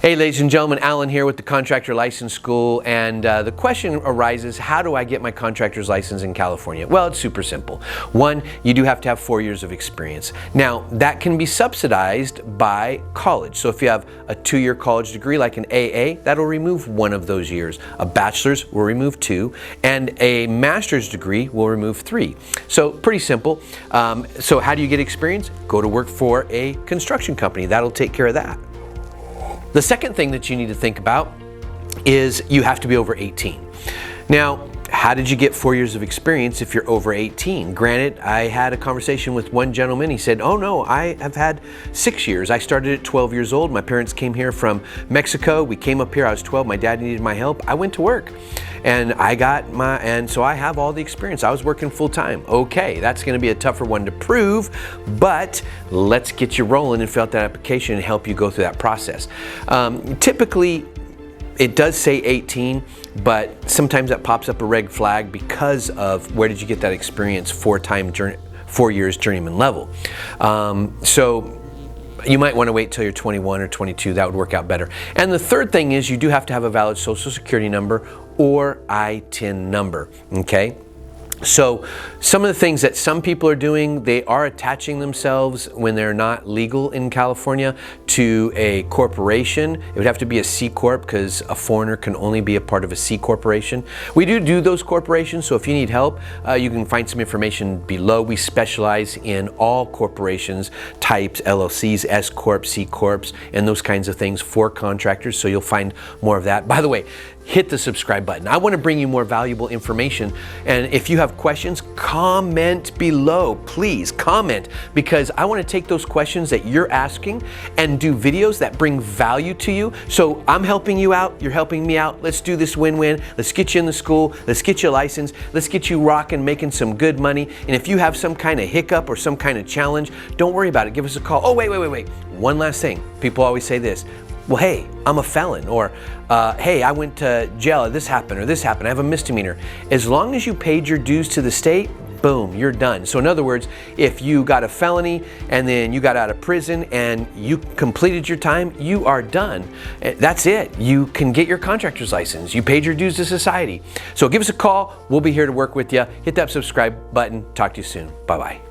Hey ladies and gentlemen, Alan here with the Contractor License School, and the question arises, how do I get my contractor's license in California? Well, it's super simple. One, you do have to have 4 years of experience. Now, that can be subsidized by college. So if you have a 2-year college degree like an AA, that'll remove 1 of those years. A bachelor's will remove 2, and a master's degree will remove 3. So pretty simple. So how do you get experience? Go to work for a construction company. That'll take care of that. The second thing that you need to think about is you have to be over 18. Now, how did you get 4 years of experience if you're over 18? Granted, I had a conversation with one gentleman. He said, oh no, I have had 6 years. I started at 12 years old. My parents came here from Mexico. We came up here, I was 12. My dad needed my help. I went to work and so I have all the experience. I was working full time. Okay, that's gonna be a tougher one to prove, but let's get you rolling and fill out that application and help you go through that process. Typically, it does say 18, but sometimes that pops up a red flag because of where did you get that experience 4 years journeyman level. So you might want to wait till you're 21 or 22. That would work out better. And the third thing is you do have to have a valid social security number or ITIN number, okay? So some of the things that some people are doing, they are attaching themselves when they're not legal in California to a corporation. It would have to be a C Corp because a foreigner can only be a part of a C corporation. We do those corporations, so if you need help, you can find some information below. We specialize in all corporations, types, LLCs, S Corp, C Corps, and those kinds of things for contractors, so you'll find more of that. By the way, hit the subscribe button. I want to bring you more valuable information, and if you have questions, comment below. Please comment, because I want to take those questions that you're asking and do videos that bring value to you. So I'm helping you out, you're helping me out. Let's do this win-win. Let's get you in the school, let's get you a license, let's get you rocking, making some good money. And if you have some kind of hiccup or some kind of challenge, don't worry about it. Give us a call. Oh, wait. One last thing. People always say this. Well, hey, I'm a felon, or hey, I went to jail, or this happened, I have a misdemeanor. As long as you paid your dues to the state, boom, you're done. So in other words, if you got a felony and then you got out of prison and you completed your time, you are done. That's it. You can get your contractor's license. You paid your dues to society. So give us a call. We'll be here to work with you. Hit that subscribe button. Talk to you soon. Bye-bye.